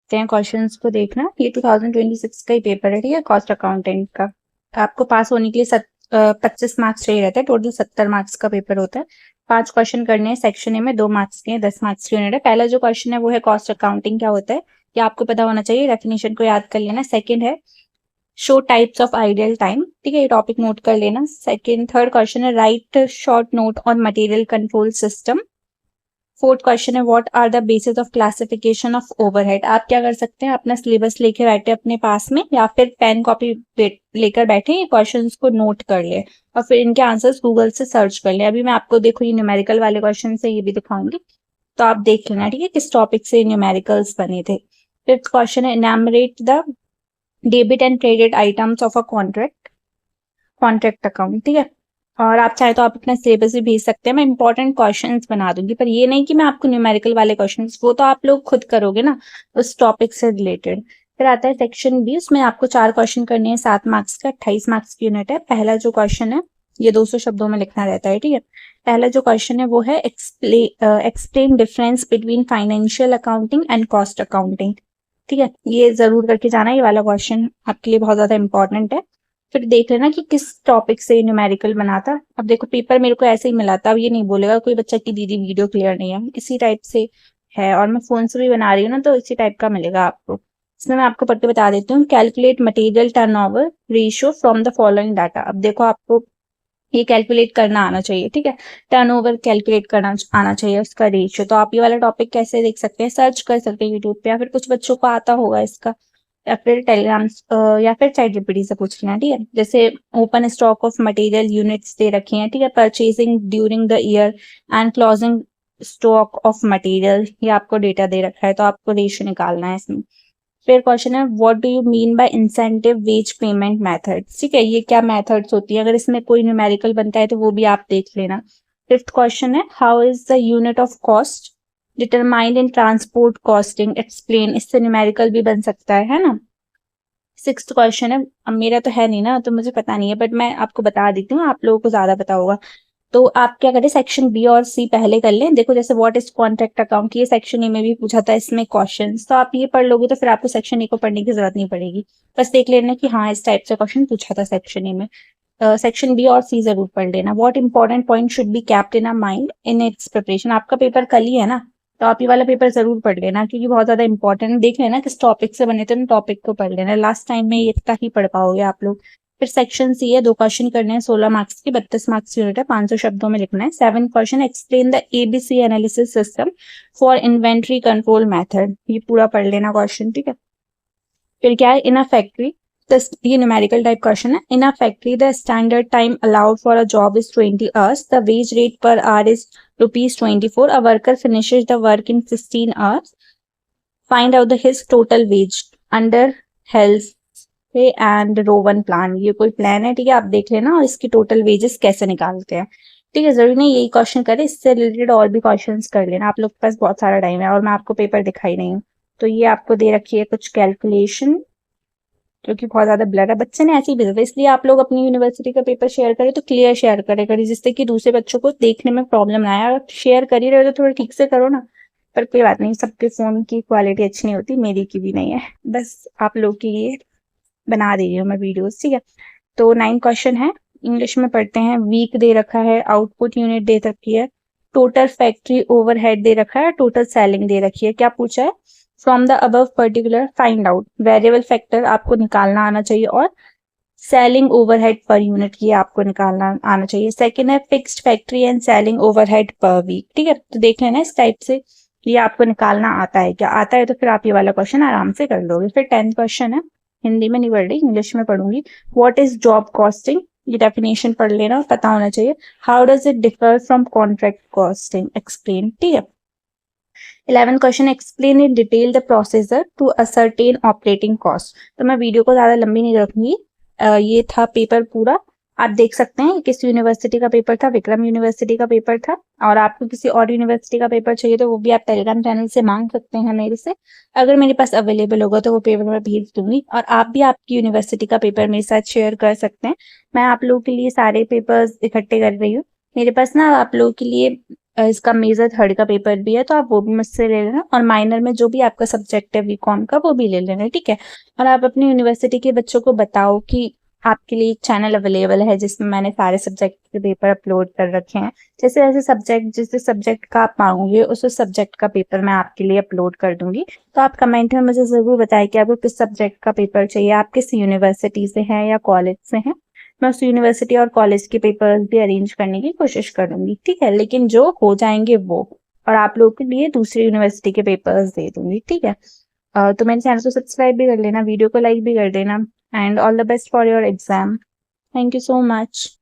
देखते हैं क्वेश्चंस को देखना। ये 2026 का ही पेपर है, ठीक है, कॉस्ट अकाउंटेंट का। आपको पास होने के लिए 25 मार्क्स चाहिए रहता है, टोटल 70 मार्क्स का पेपर होता है। 5 क्वेश्चन करने हैं सेक्शन ए में, 2 मार्क्स के हैं, 10 मार्क्स की यूनिट है। पहला जो क्वेश्चन है वो है कॉस्ट अकाउंटिंग क्या होता है, ये आपको पता होना चाहिए, डेफिनेशन को याद कर लेना। सेकंड है show types of ideal time, ठीक है, ये टॉपिक नोट कर लेना। थर्ड क्वेश्चन है right short note on material control system. Fourth question है what are the basis of classification of overhead. आप क्या कर सकते हैं, अपना सिलेबस लेके बैठे अपने पास में, या फिर पेन कॉपी लेकर बैठे, ये क्वेश्चंस को नोट कर ले और फिर इनके आंसर्स गूगल से सर्च कर ले। अभी मैं आपको देखो ये न्यूमेरिकल वाले क्वेश्चन से ये भी दिखाऊंगी, तो आप देख लेना, ठीक है, किस टॉपिक से न्यूमेरिकल्स बने थे। फिफ्थ क्वेश्चन है enumerate the debit and credit items of a contract account, ठीक है। और आप चाहे तो आप अपना सिलेबस भी भेज सकते हैं, मैं इंपॉर्टेंट क्वेश्चंस बना दूंगी, पर ये नहीं कि मैं आपको न्यूमेरिकल वाले क्वेश्चंस, वो तो आप लोग खुद करोगे ना उस टॉपिक से रिलेटेड। फिर आता है सेक्शन बी, उसमें आपको 4 क्वेश्चन करने हैं, 7 मार्क्स का, 28 मार्क्स की यूनिट है। पहला जो क्वेश्चन है ये 200 शब्दों में लिखना रहता है, ठीक है। पहला जो क्वेश्चन है वो है explain difference between financial accounting and cost accounting, ठीक है, ये जरूर करके जाना, ये वाला क्वेश्चन आपके लिए बहुत ज्यादा इंपॉर्टेंट है। फिर देख लेना कि किस टॉपिक से न्यूमेरिकल बना था। अब देखो पेपर मेरे को ऐसे ही मिला था, अब ये नहीं बोलेगा कोई बच्चा की दीदी वीडियो क्लियर नहीं है, इसी टाइप से है, और मैं फोन से भी बना रही हूँ ना, तो इसी टाइप का मिलेगा आपको। इसमें मैं आपको पढ़ के बता देती हूँ, calculate material turnover ratio from the following data. अब देखो आपको ये कैलकुलेट करना आना चाहिए, ठीक है, टर्नओवर कैलकुलेट करना आना चाहिए, उसका रेशियो। तो आप ये वाला टॉपिक कैसे देख सकते हैं, सर्च कर सकते हैं यूट्यूब पे, या फिर कुछ बच्चों को आता होगा इसका, या फिर टेलीग्राम या फिर चैट जीपीटी से पूछ लेना, ठीक है। जैसे open stock of material units दे रखी हैं, ठीक है, purchasing during the year and closing stock of material, ये आपको डेटा दे रखा है, तो आपको रेशियो निकालना है इसमें। फिर क्वेश्चन है what do you mean by incentive wage payment method, ठीक है, ये क्या मेथड्स होती है, अगर इसमें कोई न्यूमेरिकल बनता है तो वो भी आप देख लेना। फिफ्थ क्वेश्चन है how is the unit of cost determined in transport costing explain, इससे न्यूमेरिकल भी बन सकता है ना। सिक्स्थ क्वेश्चन है, अब मेरा तो है नहीं ना तो मुझे पता नहीं है, बट मैं आपको बता देती हूँ, आप लोगों को ज्यादा पता होगा। तो आप क्या करें, सेक्शन बी और सी पहले कर लें। देखो जैसे व्हाट इज कॉन्ट्रैक्ट अकाउंट, ये सेक्शन ए में भी पूछा था, इसमें क्वेश्चंस, तो आप ये पढ़ लोगे तो फिर आपको सेक्शन ए को पढ़ने की जरूरत नहीं पड़ेगी, बस देख लेना कि हाँ इस टाइप से क्वेश्चन पूछा था सेक्शन ए में। सेक्शन बी और सी जरूर पढ़ लेना। What important point should be kept in a mind in its preparation, आपका पेपर कल ही है ना, तो आप ये वाला पेपर जरूर पढ़ लेना, क्योंकि बहुत ज्यादा इंपॉर्टेंट, देख लेना किस टॉपिक से बने थे, टॉपिक को पढ़ लेना, लास्ट टाइम में ये इतना ही पढ़ पाओगे आप लोग। फिर सेक्शन सी है, 2 क्वेश्चन करने हैं, 16 मार्क्स की, 32 मार्क्स की यूनिट है, 500 शब्दों में लिखना है। 7 question explain the ABC analysis system for inventory control method, ये पूरा पढ़ लेना क्वेश्चन, ठीक है। फिर क्या है इन अ फैक्ट्री, ये न्यूमेरिकल टाइप क्वेश्चन है। In a factory the standard time allowed for a job is 20 hours, the wage rate per hour is ₹24, a worker finishes the work in 15 hours, find out the his total wage under Halsey pay and Rowan plan, ये कोई plan है, ठीक है, आप देख लेना, और इसकी टोटल वेजेस कैसे निकालते हैं, ठीक है। जरूरी नहीं यही क्वेश्चन करें, इससे रिलेटेड और भी क्वेश्चंस कर लेना, आप लोग के पास बहुत सारा टाइम है, और मैं आपको पेपर दिखाई नहीं हूँ, तो ये आपको दे रखी है कुछ कैलकुलेशन, क्योंकि बहुत ज्यादा ब्लर है, बच्चे ने ऐसे ही भेजा था, इसलिए आप लोग अपनी यूनिवर्सिटी का पेपर शेयर करें तो क्लियर शेयर करें, जिससे कि दूसरे बच्चों को देखने में प्रॉब्लम ना आए, और शेयर कर ही रहे हो तो थोड़ा ठीक से करो ना। पर कोई बात नहीं, सबके फोन की क्वालिटी अच्छी नहीं होती, मेरी की भी नहीं है, बस आप लोग के लिए बना दे रही हूँ मैं वीडियोस, ठीक है। तो 9 क्वेश्चन है, इंग्लिश में पढ़ते हैं। वीक दे रखा है, आउटपुट यूनिट दे रखी है, टोटल फैक्ट्री ओवरहेड दे रखा है, टोटल सेलिंग दे रखी है। क्या पूछा है, from the above particular find out variable factor, आपको निकालना आना चाहिए, और सेलिंग ओवरहेड पर यूनिट, ये आपको निकालना आना चाहिए। सेकेंड है fixed factory and selling overhead per week, ठीक है, तो देख लेना इस टाइप से ये आपको निकालना आता है, क्या आता है तो फिर आप ये वाला क्वेश्चन आराम से कर लोगे। फिर 10th क्वेश्चन है, हिंदी में नहीं पढ़ रही, इंग्लिश में पढ़ूंगी। व्हाट इज जॉब कॉस्टिंग, ये डेफिनेशन पढ़ लेना और पता होना चाहिए। How does it differ from contract costing explain, ठीक है। 11 question explain in detail the procedure to ascertain operating cost, तो मैं वीडियो को ज्यादा लंबी नहीं रखूंगी। ये था पेपर पूरा, आप देख सकते हैं किस यूनिवर्सिटी का पेपर था, विक्रम यूनिवर्सिटी का पेपर था, और आपको किसी और यूनिवर्सिटी का पेपर चाहिए तो वो भी आप टेलीग्राम चैनल से मांग सकते हैं मेरे से, अगर मेरे पास अवेलेबल होगा तो वो पेपर मैं भेज दूंगी, और आप भी आपकी यूनिवर्सिटी का पेपर मेरे साथ शेयर कर सकते हैं। मैं आप लोगों के लिए सारे पेपर्स इकट्ठे कर रही हूँ, मेरे पास ना आप लोगों के लिए इसका मेजर थर्ड का पेपर भी है, तो आप वो भी मुझसे ले लेना, और माइनर में जो भी आपका सब्जेक्ट है बीकॉम का वो भी ले लेना, ठीक है। और आप अपनी यूनिवर्सिटी के बच्चों को बताओ कि आपके लिए एक चैनल अवेलेबल है जिसमें मैंने सारे सब्जेक्ट के पेपर अपलोड कर रखे हैं। जैसे जैसे सब्जेक्ट, जिस सब्जेक्ट का आप मांगोगे उस सब्जेक्ट का पेपर मैं आपके लिए अपलोड कर दूंगी। तो आप कमेंट में मुझे जरूर बताएं कि आपको किस सब्जेक्ट का पेपर चाहिए, आप किस यूनिवर्सिटी से हैं या कॉलेज से हैं। मैं उस यूनिवर्सिटी और कॉलेज के पेपर्स भी अरेंज करने की कोशिश करूंगी, ठीक है। लेकिन जो हो जाएंगे वो, और आप लोगों के लिए दूसरी यूनिवर्सिटी के पेपर्स दे दूंगी, ठीक है। तो मेरे चैनल को सब्सक्राइब भी कर लेना, वीडियो को लाइक भी कर देना, and all the best for your exam. Thank you so much.